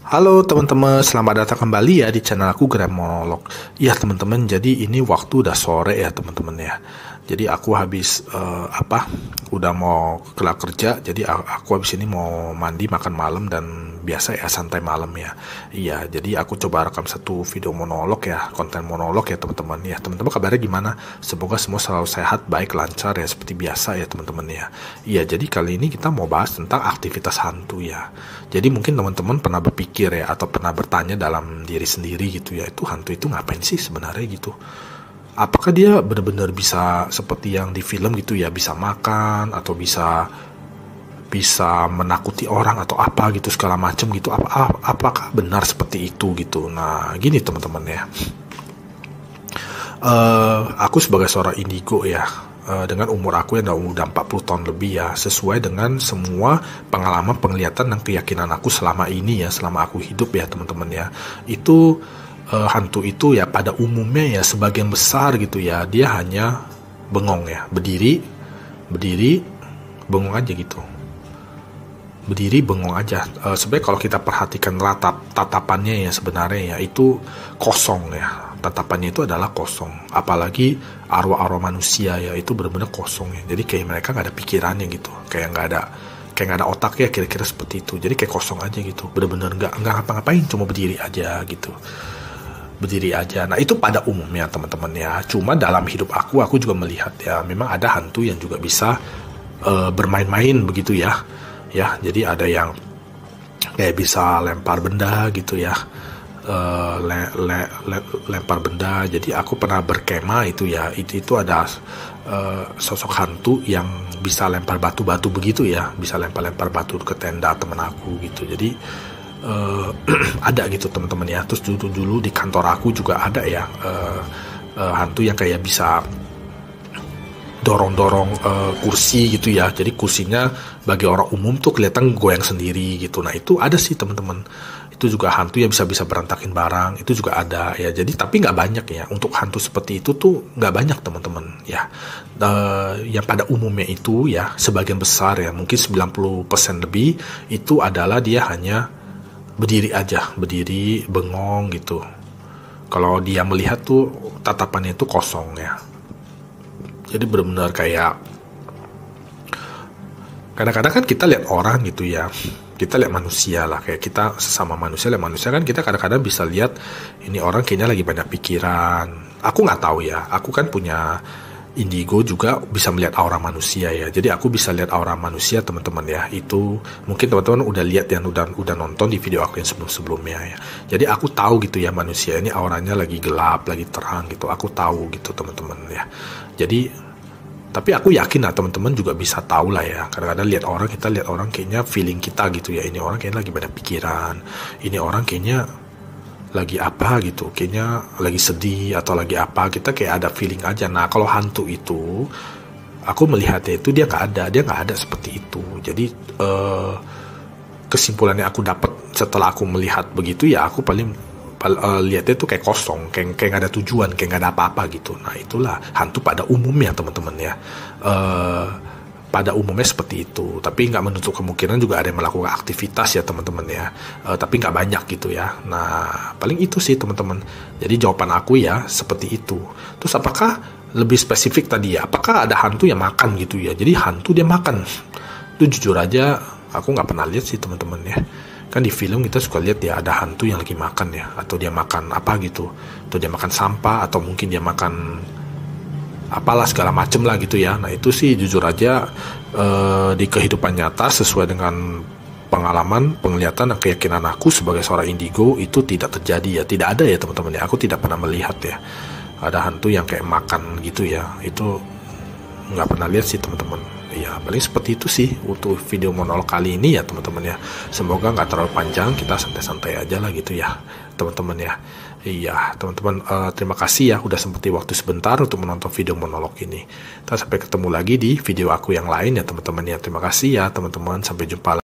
Halo teman-teman, selamat datang kembali ya di channel aku Grand Monolog. Ya teman-teman, jadi ini waktu udah sore ya teman-teman ya. Jadi aku habis udah mau kelar kerja. Jadi aku habis ini mau mandi, makan malam dan biasa ya santai malam ya. Iya, jadi aku coba rekam satu video monolog ya, konten monolog ya teman-teman. Ya teman-teman kabarnya gimana? Semoga semua selalu sehat, baik, lancar ya seperti biasa ya teman-teman ya. Iya, jadi kali ini kita mau bahas tentang aktivitas hantu ya. Jadi mungkin teman-teman pernah berpikir ya atau pernah bertanya dalam diri sendiri gitu ya, itu hantu itu ngapain sih sebenarnya gitu? Apakah dia benar-benar bisa seperti yang di film gitu ya, bisa makan atau bisa menakuti orang atau apa gitu segala macam gitu? Apakah benar seperti itu gitu? Nah, gini teman-teman ya. Aku sebagai seorang indigo ya, dengan umur aku yang udah 40 tahun lebih ya, sesuai dengan semua pengalaman, penglihatan dan keyakinan aku selama ini ya, selama aku hidup ya teman-teman ya, itu hantu itu ya pada umumnya ya sebagian besar gitu ya, dia hanya bengong ya, berdiri bengong aja gitu, berdiri bengong aja. Sebenarnya kalau kita perhatikan tatapannya ya sebenarnya ya itu kosong ya, tatapannya itu adalah kosong, apalagi arwah-arwah manusia ya itu benar-benar kosong ya. Jadi kayak mereka nggak ada pikirannya gitu, kayak nggak ada otaknya, kira-kira seperti itu. Jadi kayak kosong aja gitu, benar-benar nggak ngapa-ngapain, cuma berdiri aja gitu, berdiri aja. Nah itu pada umumnya teman-teman ya. Cuma dalam hidup aku juga melihat ya, memang ada hantu yang juga bisa bermain-main begitu ya. Ya, jadi ada yang kayak bisa lempar benda gitu ya, lempar benda. Jadi aku pernah berkemah itu ya, itu ada sosok hantu yang bisa lempar batu-batu begitu ya, bisa lempar-lempar batu ke tenda temen aku gitu. Jadi ada gitu teman-teman ya. Terus dulu di kantor aku juga ada ya hantu yang kayak bisa dorong-dorong kursi gitu ya. Jadi kursinya bagi orang umum tuh kelihatan goyang sendiri gitu. Nah itu ada sih teman-teman. Itu juga hantu yang bisa berantakin barang. Itu juga ada ya. Jadi tapi nggak banyak ya. Untuk hantu seperti itu tuh nggak banyak teman-teman ya. Yang pada umumnya itu ya sebagian besar ya, mungkin 90% lebih itu adalah dia hanya berdiri aja, berdiri bengong gitu. Kalau dia melihat tuh tatapannya itu kosong ya. Jadi benar-benar kayak kadang-kadang kan kita lihat orang gitu ya, kita lihat manusia lah, kayak kita sesama manusia lihat manusia kan, kita kadang-kadang bisa lihat ini orang kayaknya lagi banyak pikiran. Aku nggak tahu ya, aku kan punya indigo juga bisa melihat aura manusia ya. Jadi aku bisa lihat aura manusia teman-teman ya. Itu mungkin teman-teman udah lihat yang udah nonton di video aku yang sebelum-sebelumnya ya. Jadi aku tahu gitu ya, manusia ini auranya lagi gelap, lagi terang gitu. Aku tahu gitu teman-teman ya. Jadi tapi aku yakin lah teman-teman juga bisa tahu lah ya. Kadang-kadang lihat orang, kita lihat orang kayaknya feeling kita gitu ya. Ini orang kayaknya lagi banyak pikiran. Ini orang kayaknya lagi apa gitu, kayaknya lagi sedih atau lagi apa, kita kayak ada feeling aja. Nah kalau hantu itu aku melihatnya itu dia nggak ada seperti itu. Jadi kesimpulannya aku dapat setelah aku melihat begitu ya, aku paling lihatnya itu kayak kosong, kayak nggak ada tujuan, kayak nggak ada apa-apa gitu. Nah itulah hantu pada umumnya teman-teman ya. Pada umumnya seperti itu, tapi nggak menutup kemungkinan juga ada yang melakukan aktivitas ya teman-teman ya, tapi nggak banyak gitu ya. Nah paling itu sih teman-teman. Jadi jawaban aku ya seperti itu. Terus apakah lebih spesifik tadi ya, apakah ada hantu yang makan gitu ya? Jadi hantu dia makan, itu jujur aja aku nggak pernah lihat sih teman-teman ya. Kan di film kita suka lihat ya ada hantu yang lagi makan ya, atau dia makan apa gitu, atau dia makan sampah, atau mungkin dia makan apalah segala macem lah gitu ya. Nah itu sih jujur aja di kehidupan nyata sesuai dengan pengalaman, penglihatan dan keyakinan aku sebagai seorang indigo itu tidak terjadi ya, tidak ada ya teman-teman ya. Aku tidak pernah melihat ya ada hantu yang kayak makan gitu ya, itu nggak pernah lihat sih teman-teman. Ya paling seperti itu sih untuk video monolog kali ini ya teman-teman ya. Semoga nggak terlalu panjang, kita santai-santai aja lah gitu ya teman-teman ya. Iya teman-teman, terima kasih ya udah sempetin waktu sebentar untuk menonton video monolog ini. Kita sampai ketemu lagi di video aku yang lain ya teman-teman ya. Terima kasih ya teman-teman, sampai jumpa lagi.